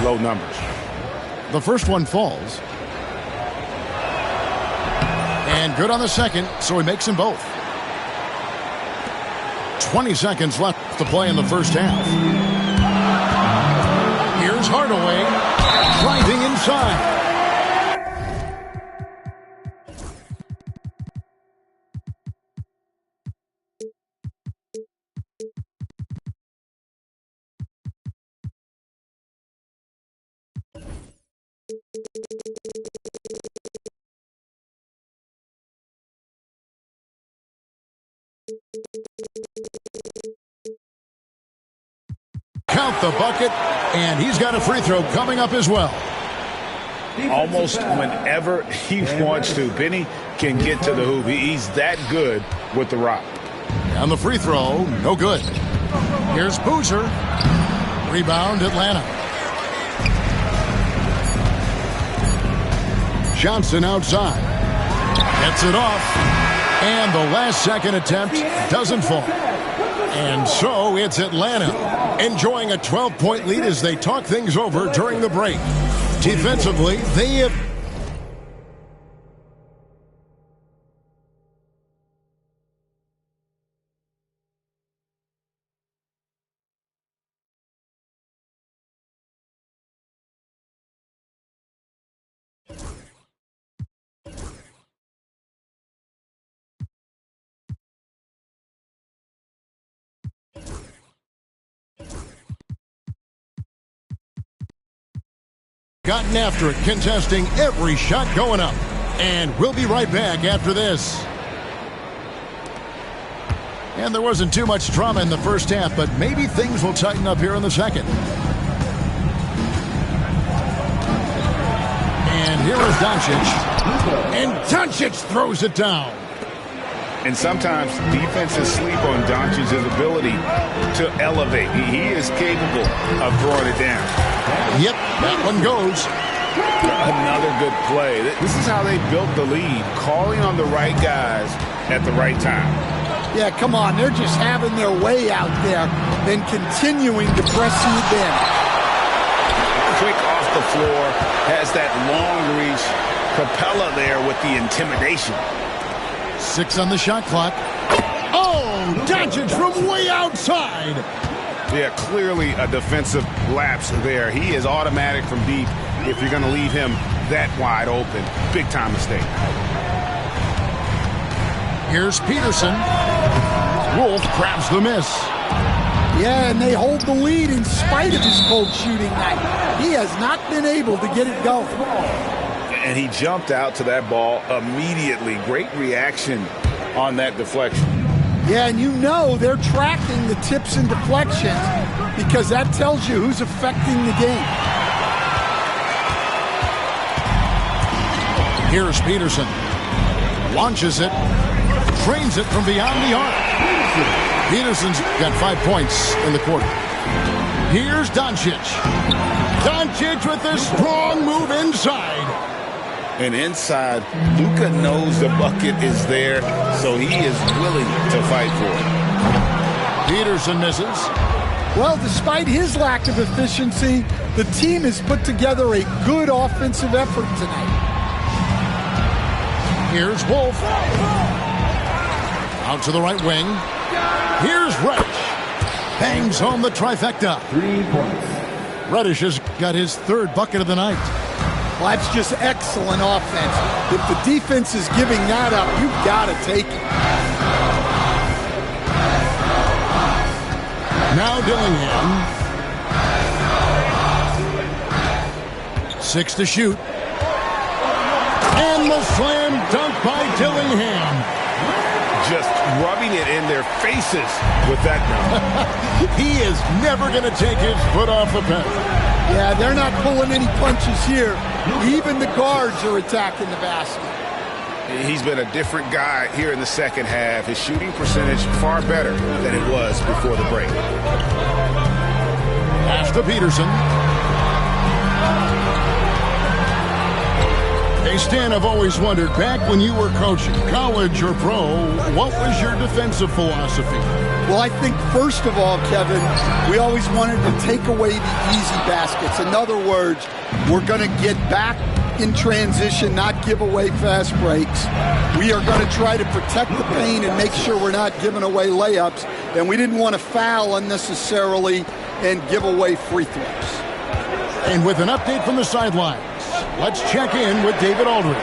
low numbers. The first one falls. And good on the second, so he makes them both. 20 seconds left to play in the first half. Here's Hardaway driving inside. Count the bucket, and he's got a free throw coming up as well. Almost whenever he wants to, Benny can get to the hoop. He's that good with the rock. And the free throw, no good. Here's Boozer. Rebound, Atlanta. Johnson outside. Gets it off. And the last second attempt doesn't fall. And so it's Atlanta enjoying a 12-point lead as they talk things over during the break. Defensively, they have... gotten after it, contesting every shot going up. And we'll be right back after this. And there wasn't too much drama in the first half, but maybe things will tighten up here in the second. And here is Doncic. And Doncic throws it down. And sometimes defenses sleep on Doncic's ability to elevate. He is capable of throwing it down. Yep, that one goes. Another good play. This is how they built the lead, calling on the right guys at the right time. Yeah, come on. They're just having their way out there, then continuing to press you in. Quick off the floor, has that long reach. Capella there with the intimidation. 6 on the shot clock. Oh, Doncic from way outside. Yeah, clearly a defensive lapse there. He is automatic from deep if you're going to leave him that wide open. Big time mistake. Here's Peterson. Wolf grabs the miss. Yeah, and they hold the lead in spite of his cold shooting night. He has not been able to get it going. And he jumped out to that ball immediately. Great reaction on that deflection. Yeah, and you know they're tracking the tips and deflections because that tells you who's affecting the game. Here's Peterson. Launches it. Trains it from beyond the arc. Peterson's got 5 points in the quarter. Here's Doncic. Doncic with a strong move inside. And inside, Luka knows the bucket is there, so he is willing to fight for it. Peterson misses. Well, despite his lack of efficiency, the team has put together a good offensive effort tonight. Here's Wolf. Out to the right wing. Here's Reddish. Bangs home the trifecta. 3 points. Reddish has got his 3rd bucket of the night. Well, that's just excellent offense. If the defense is giving that up, you've got to take it. Now Dillingham. 6 to shoot. And the slam dunk by Dillingham. Just rubbing it in their faces with that number. He is never going to take his foot off the pedal. Yeah, they're not pulling any punches here. Even the guards are attacking the basket. He's been a different guy here in the second half. His shooting percentage far better than it was before the break. Pass to Peterson. Hey, Stan, I've always wondered, back when you were coaching, college or pro, what was your defensive philosophy? Well, I think first of all, Kevin, we always wanted to take away the easy baskets. In other words, we're going to get back in transition, not give away fast breaks. We are going to try to protect the paint and make sure we're not giving away layups. And we didn't want to foul unnecessarily and give away free throws. And with an update from the sidelines, let's check in with David Aldridge.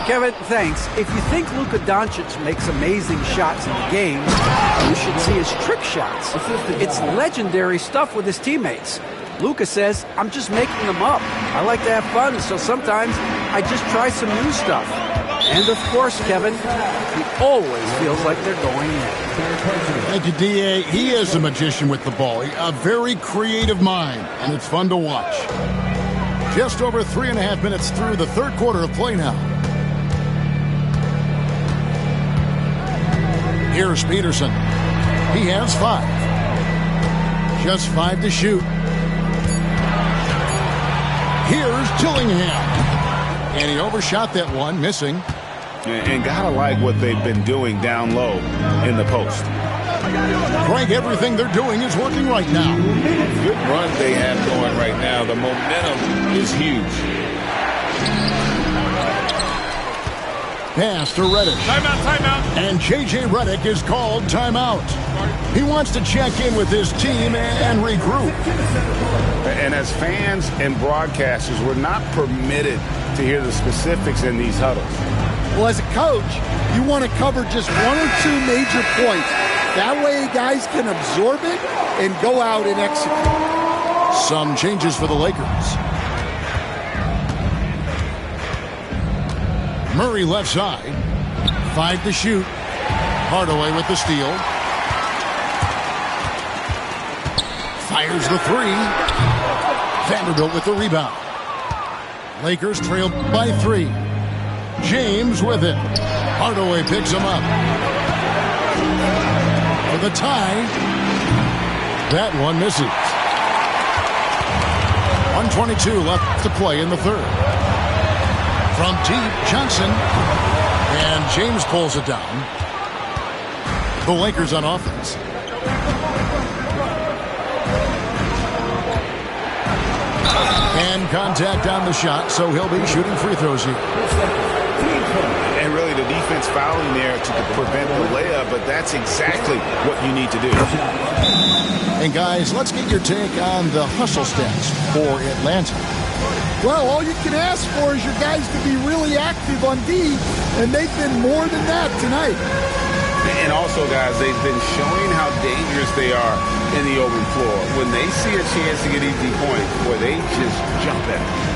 Kevin, thanks. If you think Luka Doncic makes amazing shots in the game, you should see his trick shots. It's legendary stuff with his teammates. Luka says, I'm just making them up. I like to have fun, so sometimes I just try some new stuff. And of course, Kevin, he always feels like they're going in. Thank you, D.A. He is a magician with the ball. A very creative mind, and it's fun to watch. Just over 3.5 minutes through the third quarter of play now. Here's Peterson. He has 5. Just 5 to shoot. Here's Dillingham. And he overshot that one, missing. And gotta like what they've been doing down low in the post. Greg, everything they're doing is working right now. Good run they have going right now. The momentum is huge. Pass to Redick. Timeout. And J.J. Redick is called timeout. He wants to check in with his team and regroup. And as fans and broadcasters, we're not permitted to hear the specifics in these huddles. Well, as a coach, you want to cover just 1 or 2 major points. That way guys can absorb it and go out and execute. Some changes for the Lakers. Murray left side. 5 to shoot. Hardaway with the steal. Fires the 3. Vanderbilt with the rebound. Lakers trailed by 3. James with it. Hardaway picks him up. For the tie. That one misses. 1:22 left to play in the third. From deep, Johnson. And James pulls it down. The Lakers on offense. And contact on the shot, so he'll be shooting free throws here. And really the defense fouling there to prevent the layup, but that's exactly what you need to do. And guys, let's get your take on the hustle stats for Atlanta. Well, all you can ask for is your guys to be really active on D, and they've been more than that tonight. And also, guys, they've been showing how dangerous they are in the open floor. When they see a chance to get easy points, boy, they just jump at it.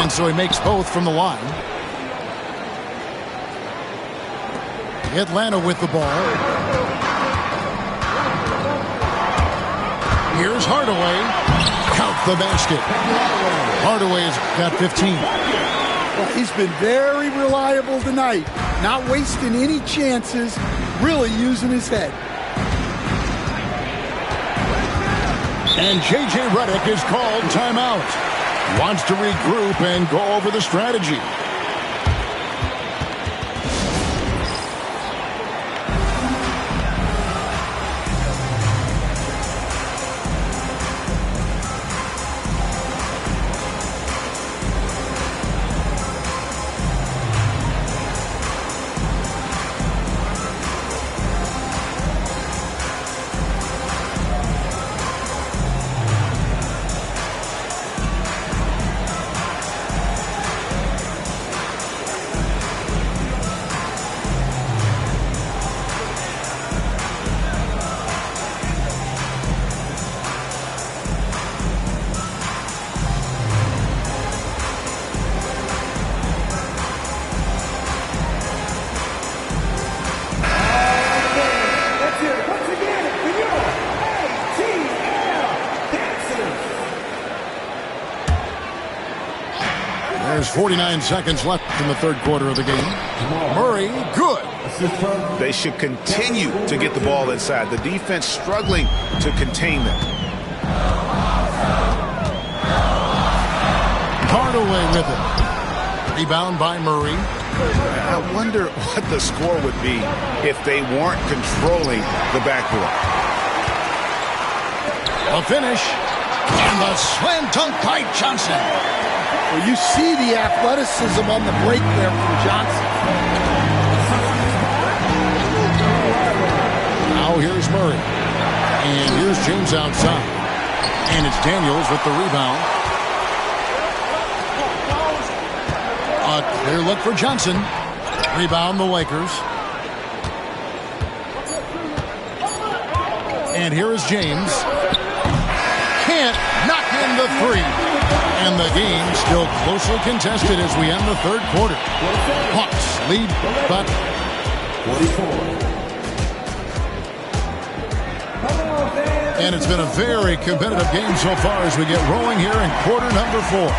And so he makes both from the line. Atlanta with the ball. Here's Hardaway. Count the basket. Hardaway's got 15. Well, he's been very reliable tonight. Not wasting any chances. Really using his head. And J.J. Redick is called timeout. Wants to regroup and go over the strategy. There's 49 seconds left in the third quarter of the game. Murray, good. They should continue to get the ball inside. The defense struggling to contain them. Hardaway with it. Rebound by Murray. I wonder what the score would be if they weren't controlling the backboard. A finish. And the slam dunk by Johnson. Well, you see the athleticism on the break there from Johnson. Now here's Murray. And here's James outside. And it's Daniels with the rebound. A clear look for Johnson. Rebound the Lakers. And here is James. Can't knock in the three. And the game still closely contested as we end the third quarter. Hawks lead by 44. And it's been a very competitive game so far as we get rolling here in quarter number 4.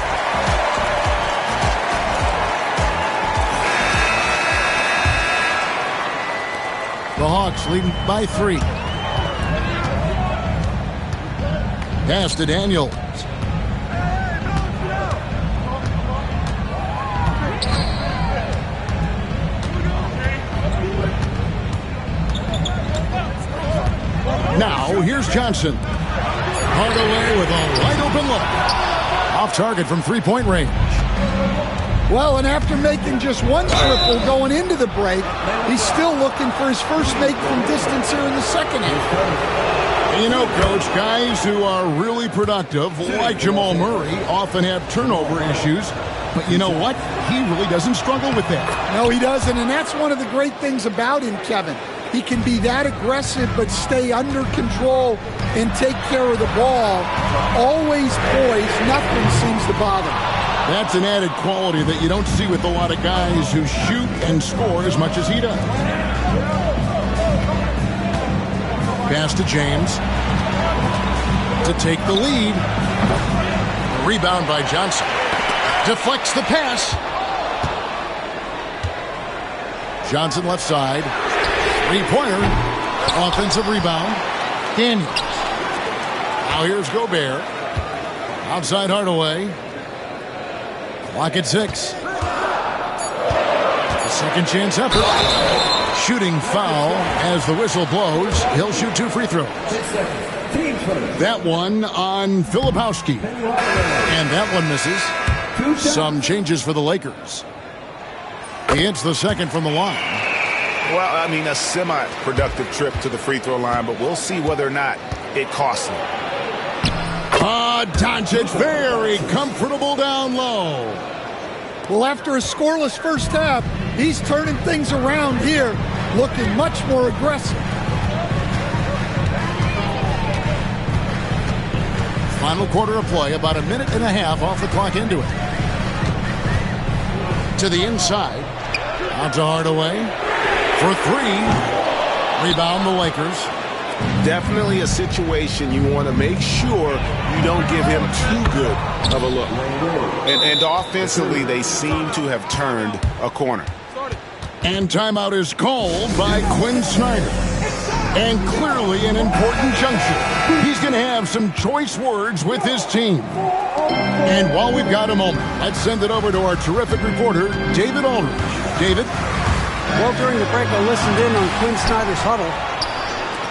The Hawks leading by 3. Pass to Daniels. Now, here's Johnson. Hardaway with a wide open look. Off target from three-point range. Well, and after making just one triple going into the break, he's still looking for his first make from distance here in the second half. You know, Coach, guys who are really productive, like Jamal Murray, often have turnover issues. But you know what? He really doesn't struggle with that. No, he doesn't, and that's one of the great things about him, Kevin. He can be that aggressive but stay under control and take care of the ball. Always poised. Nothing seems to bother him. That's an added quality that you don't see with a lot of guys who shoot and score as much as he does. Pass to James to take the lead. A rebound by Johnson. Deflects the pass. Johnson left side. Three-pointer. Offensive rebound. Daniels. Now here's Gobert. Outside Hardaway. Clock at 6. A second chance effort. Shooting foul as the whistle blows. He'll shoot 2 free throws. That one on Filipowski. And that one misses. Some changes for the Lakers. He hits the second from the line. Well, I mean, a semi-productive trip to the free throw line, but we'll see whether or not it costs him. Doncic very comfortable down low. Well, after a scoreless first half, he's turning things around here, looking much more aggressive. Final quarter of play, about a minute and a half off the clock into it. To the inside. Out to Hardaway. For 3. Rebound the Lakers. Definitely a situation you want to make sure you don't give him too good of a look. And offensively, they seem to have turned a corner. And timeout is called by Quinn Snyder. And clearly an important juncture. He's going to have some choice words with his team. And while we've got a moment, let's send it over to our terrific reporter, David Aldridge. David? Well, during the break, I listened in on Quinn Snyder's huddle.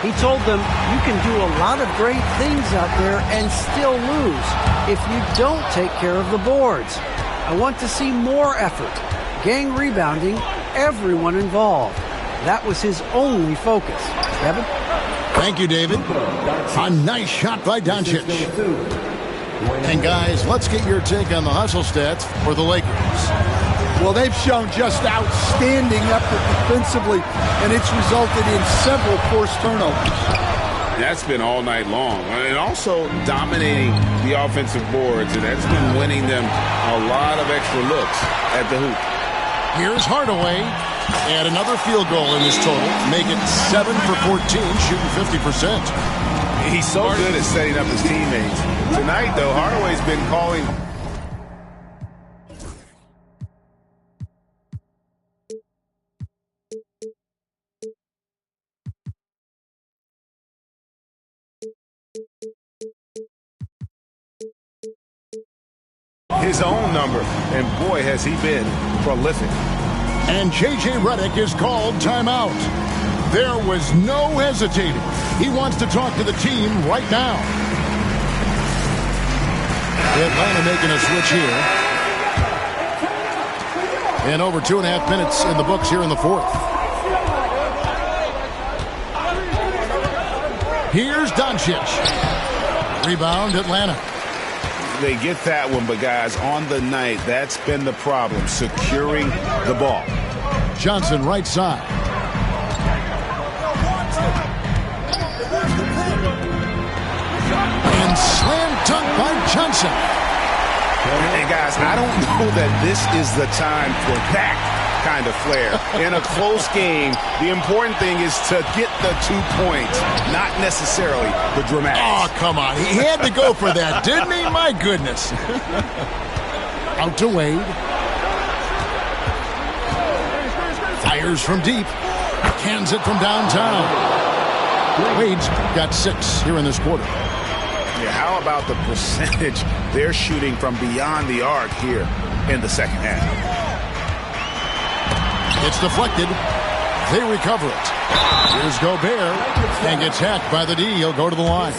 He told them, you can do a lot of great things out there and still lose if you don't take care of the boards. I want to see more effort, gang rebounding, everyone involved. That was his only focus. Kevin? Thank you, David. A nice shot by Doncic. And guys, let's get your take on the hustle stats for the Lakers. Well, they've shown just outstanding effort defensively, and it's resulted in several forced turnovers. That's been all night long. And also dominating the offensive boards, and that's been winning them a lot of extra looks at the hoop. Here's Hardaway. Add another field goal in his total. Make it 7 for 14, shooting 50%. He's so good at setting up his teammates. Tonight, though, Hardaway's been calling his own number, and boy, has he been prolific. And J.J. Redick is called timeout. There was no hesitating. He wants to talk to the team right now. Atlanta making a switch here. And over 2.5 minutes in the books here in the fourth. Here's Doncic. Rebound, Atlanta. They get that one, but guys, on the night, that's been the problem, securing the ball. Johnson right side. And slam dunk by Johnson. And guys, I don't know that this is the time for that kind of flair. In a close game, the important thing is to get the 2 points, not necessarily the dramatics. Oh, come on. He had to go for that, didn't he? My goodness. Out to Wade. Fires from deep. Cans it from downtown. Wade's got 6 here in this quarter. Yeah, how about the percentage they're shooting from beyond the arc here in the second half? It's deflected. They recover it. Here's Gobert. And gets hacked by the D. He'll go to the line.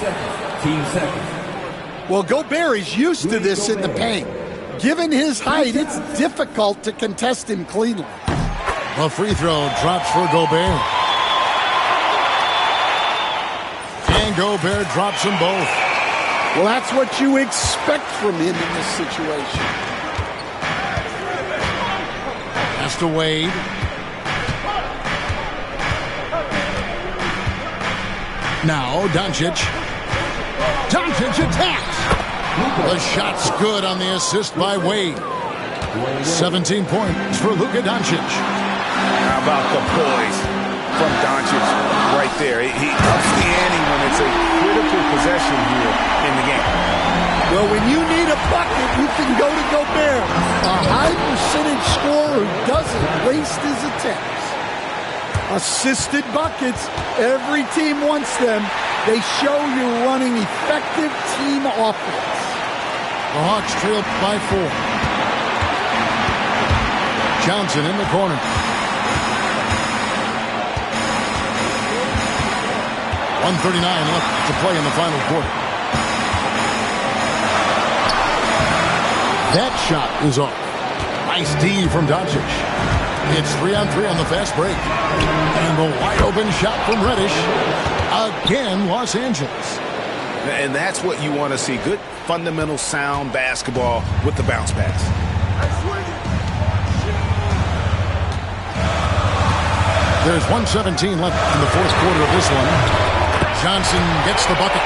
Well, Gobert is used to this in the paint. Given his height, it's difficult to contest him cleanly. A free throw drops for Gobert. And Gobert drops them both. Well, that's what you expect from him in this situation. Pass to Wade. Now Doncic. Doncic attacks. The shot's good on the assist by Wade. 17 points for Luka Doncic. How about the poise from Doncic right there? He ups the ante when it's a critical possession here in the game. Well, when you need a bucket, you can go to Gobert. A high percentage scorer who doesn't waste his attempts. Assisted buckets, every team wants them. They show you're running effective team offense. The Hawks trail by 4. Johnson in the corner. .139 left to play in the final quarter. That shot is off. Nice D from Doncic. It's 3-on-3 on the fast break. And the wide open shot from Reddish. Again, Los Angeles. And that's what you want to see. Good, fundamental, sound basketball with the bounce pass. There's 1:17 left in the fourth quarter of this one. Johnson gets the bucket.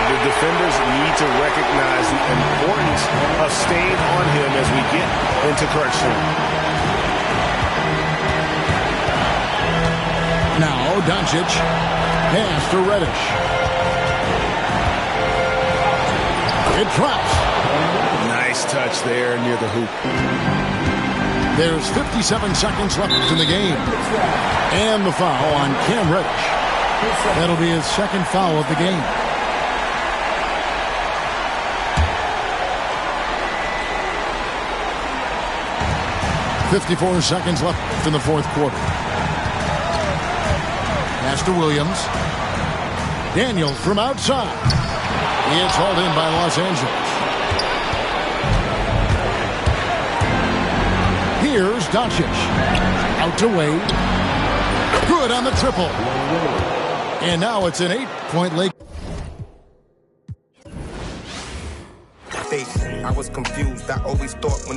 The defenders need to recognize the importance of staying on him as we get into crunch time. Now Doncic. Pass to Reddish. It drops. Nice touch there near the hoop. There's 57 seconds left in the game. And the foul on Cam Reddish. That'll be his second foul of the game. .54 seconds left in the fourth quarter. Pass to Williams. Daniels from outside. It's hauled in by Los Angeles. Here's Doncic. Out to Wade. Good on the triple. And now it's an 8-point lead. I was confused. I always thought when the